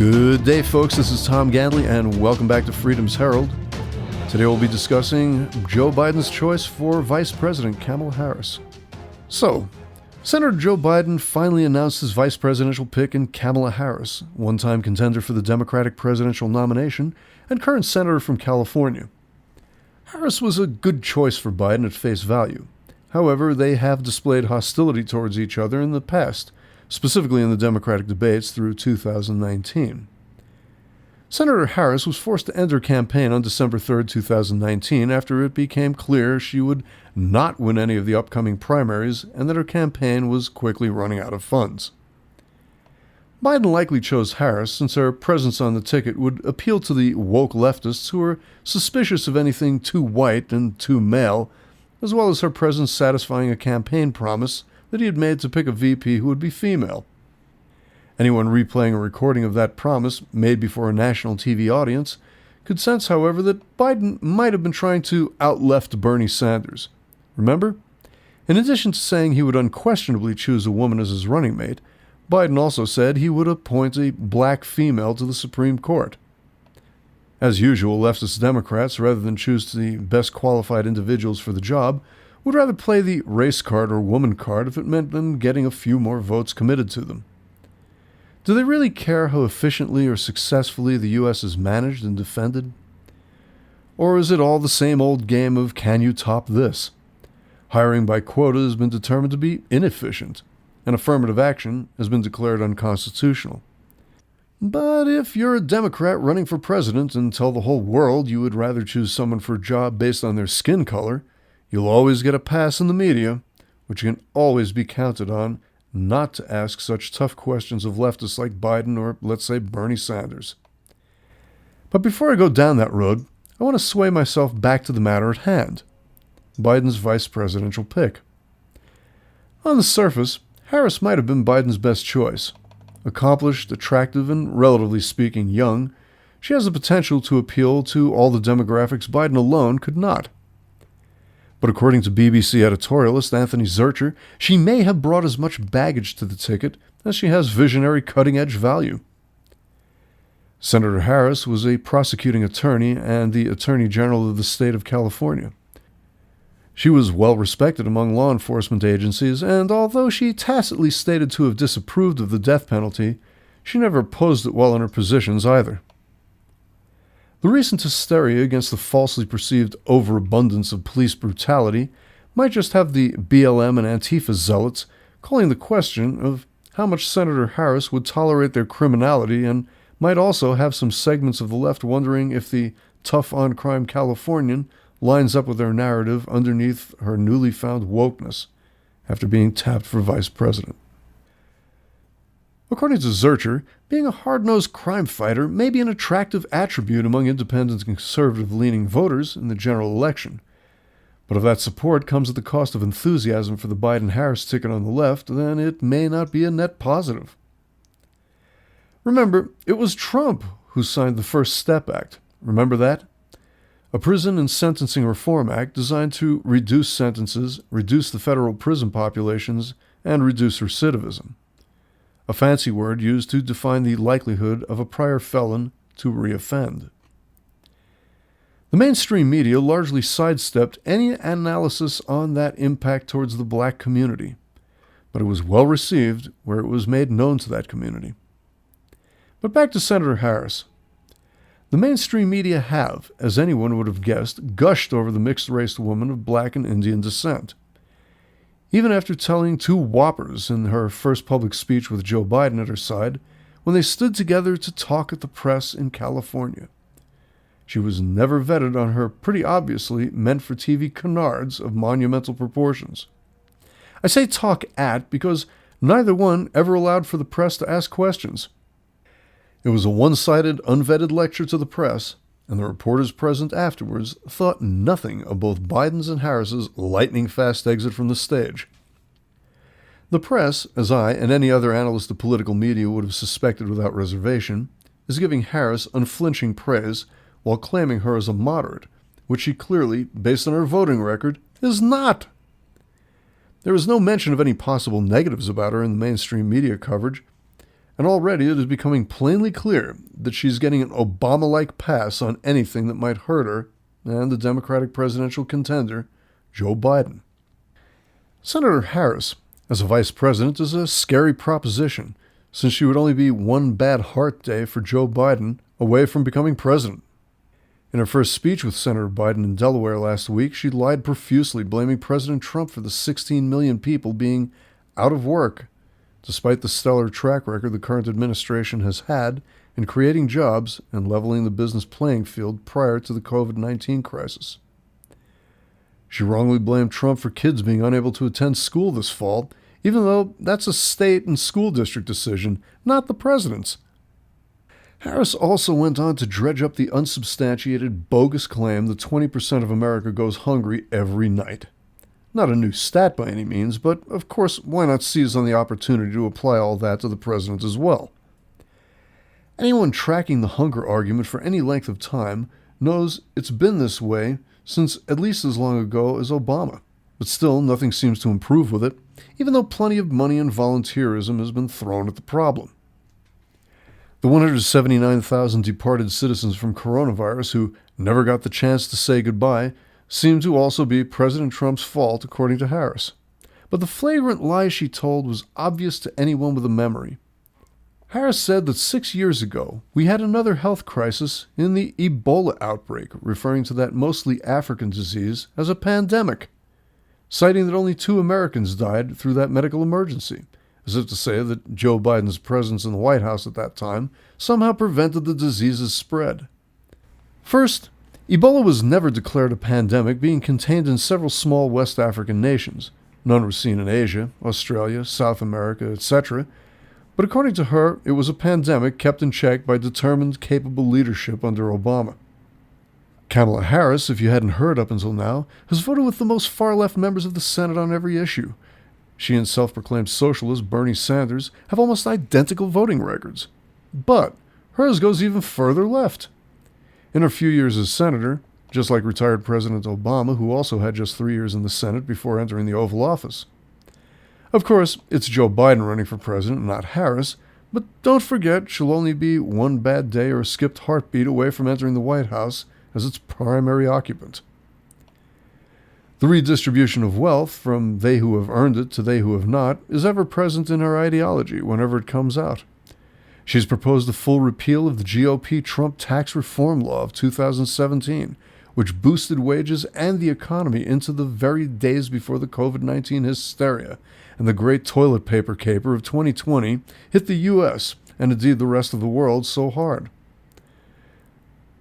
Good day, folks. This is Tom Gandley, and welcome back to Freedom's Herald. Today we'll be discussing Joe Biden's choice for Vice President Kamala Harris. So, Senator Joe Biden finally announced his vice presidential pick in Kamala Harris, one-time contender for the Democratic presidential nomination and current senator from California. Harris was a good choice for Biden at face value. However, they have displayed hostility towards each other in the past, specifically in the Democratic debates through 2019. Senator Harris was forced to end her campaign on December 3, 2019, after it became clear she would not win any of the upcoming primaries and that her campaign was quickly running out of funds. Biden likely chose Harris since her presence on the ticket would appeal to the woke leftists who are suspicious of anything too white and too male, as well as her presence satisfying a campaign promise that he had made to pick a VP who would be female. Anyone replaying a recording of that promise, made before a national TV audience, could sense, however, that Biden might have been trying to out-left Bernie Sanders. Remember? In addition to saying he would unquestionably choose a woman as his running mate, Biden also said he would appoint a black female to the Supreme Court. As usual, leftist Democrats, rather than choose the best qualified individuals for the job, would rather play the race card or woman card if it meant them getting a few more votes committed to them. Do they really care how efficiently or successfully the U.S. is managed and defended? Or is it all the same old game of can you top this? Hiring by quota has been determined to be inefficient, and affirmative action has been declared unconstitutional. But if you're a Democrat running for president and tell the whole world you would rather choose someone for a job based on their skin color, you'll always get a pass in the media, which you can always be counted on not to ask such tough questions of leftists like Biden or, let's say, Bernie Sanders. But before I go down that road, I want to sway myself back to the matter at hand, Biden's vice presidential pick. On the surface, Harris might have been Biden's best choice. Accomplished, attractive, and relatively speaking young, she has the potential to appeal to all the demographics Biden alone could not. But according to BBC editorialist Anthony Zurcher, she may have brought as much baggage to the ticket as she has visionary cutting-edge value. Senator Harris was a prosecuting attorney and the Attorney General of the state of California. She was well respected among law enforcement agencies, and although she tacitly stated to have disapproved of the death penalty, she never opposed it while in her positions either. The recent hysteria against the falsely perceived overabundance of police brutality might just have the BLM and Antifa zealots calling the question of how much Senator Harris would tolerate their criminality, and might also have some segments of the left wondering if the tough-on-crime Californian lines up with their narrative underneath her newly found wokeness after being tapped for vice president. According to Zurcher, being a hard-nosed crime fighter may be an attractive attribute among independent and conservative-leaning voters in the general election. But if that support comes at the cost of enthusiasm for the Biden-Harris ticket on the left, then it may not be a net positive. Remember, it was Trump who signed the First Step Act. Remember that? A prison and sentencing reform act designed to reduce sentences, reduce the federal prison populations, and reduce recidivism. A fancy word used to define the likelihood of a prior felon to reoffend. The mainstream media largely sidestepped any analysis on that impact towards the black community, but it was well received where it was made known to that community. But back to Senator Harris. The mainstream media have, as anyone would have guessed, gushed over the mixed-race woman of black and Indian descent. Even after telling two whoppers in her first public speech with Joe Biden at her side, when they stood together to talk at the press in California. She was never vetted on her pretty obviously meant-for-TV canards of monumental proportions. I say talk at because neither one ever allowed for the press to ask questions. It was a one-sided, unvetted lecture to the press, and the reporters present afterwards thought nothing of both Biden's and Harris's lightning-fast exit from the stage. The press, as I and any other analyst of political media would have suspected without reservation, is giving Harris unflinching praise while claiming her as a moderate, which she clearly, based on her voting record, is not. There is no mention of any possible negatives about her in the mainstream media coverage, and already it is becoming plainly clear that she's getting an Obama-like pass on anything that might hurt her and the Democratic presidential contender, Joe Biden. Senator Harris, as a vice president, is a scary proposition, since she would only be one bad heart day for Joe Biden away from becoming president. In her first speech with Senator Biden in Delaware last week, she lied profusely, blaming President Trump for the 16 million people being out of work, despite the stellar track record the current administration has had in creating jobs and leveling the business playing field prior to the COVID-19 crisis. She wrongly blamed Trump for kids being unable to attend school this fall, even though that's a state and school district decision, not the president's. Harris also went on to dredge up the unsubstantiated, bogus claim that 20% of America goes hungry every night. Not a new stat by any means, but of course, why not seize on the opportunity to apply all that to the president as well? Anyone tracking the hunger argument for any length of time knows it's been this way since at least as long ago as Obama. But still, nothing seems to improve with it, even though plenty of money and volunteerism has been thrown at the problem. The 179,000 departed citizens from coronavirus who never got the chance to say goodbye seem to also be President Trump's fault, according to Harris. But the flagrant lie she told was obvious to anyone with a memory. Harris said that 6 years ago, we had another health crisis in the Ebola outbreak, referring to that mostly African disease as a pandemic, citing that only 2 Americans died through that medical emergency, as if to say that Joe Biden's presence in the White House at that time somehow prevented the disease's spread. First, Ebola was never declared a pandemic, being contained in several small West African nations. None were seen in Asia, Australia, South America, etc., but according to her, it was a pandemic kept in check by determined, capable leadership under Obama. Kamala Harris, if you hadn't heard up until now, has voted with the most far-left members of the Senate on every issue. She and self-proclaimed socialist Bernie Sanders have almost identical voting records. But hers goes even further left. In her few years as senator, just like retired President Obama, who also had just 3 years in the Senate before entering the Oval Office. Of course, it's Joe Biden running for president, not Harris, but don't forget she'll only be one bad day or a skipped heartbeat away from entering the White House as its primary occupant. The redistribution of wealth, from they who have earned it to they who have not, is ever present in her ideology whenever it comes out. She's proposed a full repeal of the GOP Trump tax reform law of 2017, which boosted wages and the economy into the very days before the COVID-19 hysteria and the great toilet paper caper of 2020 hit the U.S. and indeed the rest of the world so hard.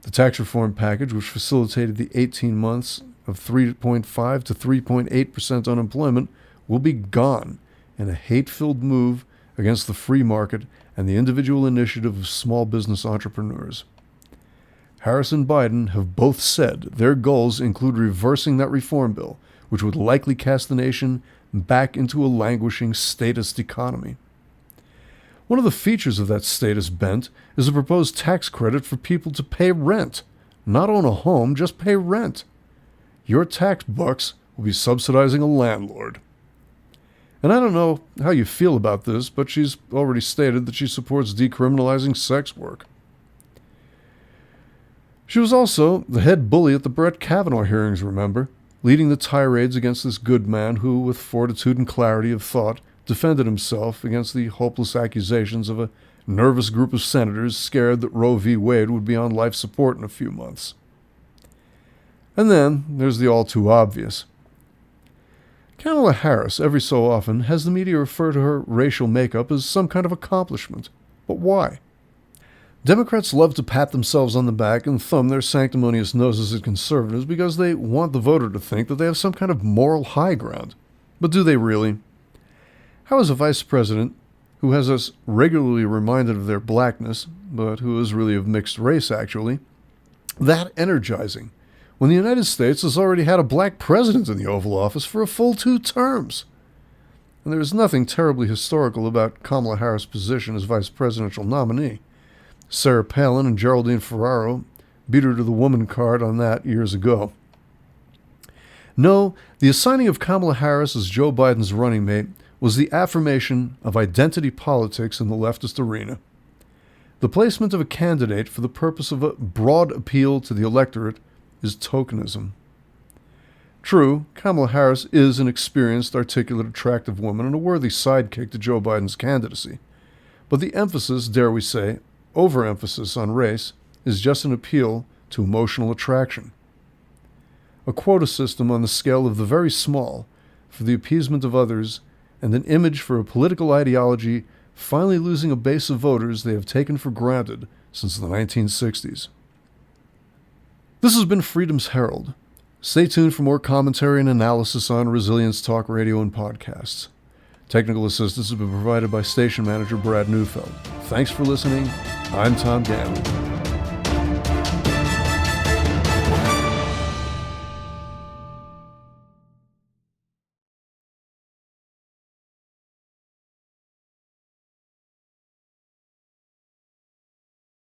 The tax reform package, which facilitated the 18 months of 3.5 to 3.8% unemployment, will be gone in a hate-filled move against the free market and the individual initiative of small business entrepreneurs. Harris and Biden have both said their goals include reversing that reform bill, which would likely cast the nation back into a languishing statist economy. One of the features of that statist bent is a proposed tax credit for people to pay rent, not own a home, just pay rent. Your tax bucks will be subsidizing a landlord. And I don't know how you feel about this, but she's already stated that she supports decriminalizing sex work. She was also the head bully at the Brett Kavanaugh hearings, remember, leading the tirades against this good man who, with fortitude and clarity of thought, defended himself against the hopeless accusations of a nervous group of senators scared that Roe v. Wade would be on life support in a few months. And then there's the all-too-obvious. Kamala Harris, every so often, has the media refer to her racial makeup as some kind of accomplishment. But why? Democrats love to pat themselves on the back and thumb their sanctimonious noses at conservatives because they want the voter to think that they have some kind of moral high ground. But do they really? How is a vice president, who has us regularly reminded of their blackness, but who is really of mixed race actually, that energizing, when the United States has already had a black president in the Oval Office for a full 2 terms? And there is nothing terribly historical about Kamala Harris' position as vice presidential nominee. Sarah Palin and Geraldine Ferraro beat her to the woman card on that years ago. No, the assigning of Kamala Harris as Joe Biden's running mate was the affirmation of identity politics in the leftist arena. The placement of a candidate for the purpose of a broad appeal to the electorate is tokenism. True, Kamala Harris is an experienced, articulate, attractive woman and a worthy sidekick to Joe Biden's candidacy. But the emphasis, dare we say, overemphasis on race, is just an appeal to emotional attraction. A quota system on the scale of the very small for the appeasement of others, and an image for a political ideology finally losing a base of voters they have taken for granted since the 1960s. This has been Freedom's Herald. Stay tuned for more commentary and analysis on Resilience Talk Radio and podcasts. Technical assistance has been provided by station manager Brad Neufeld. Thanks for listening. I'm Tom Gandley.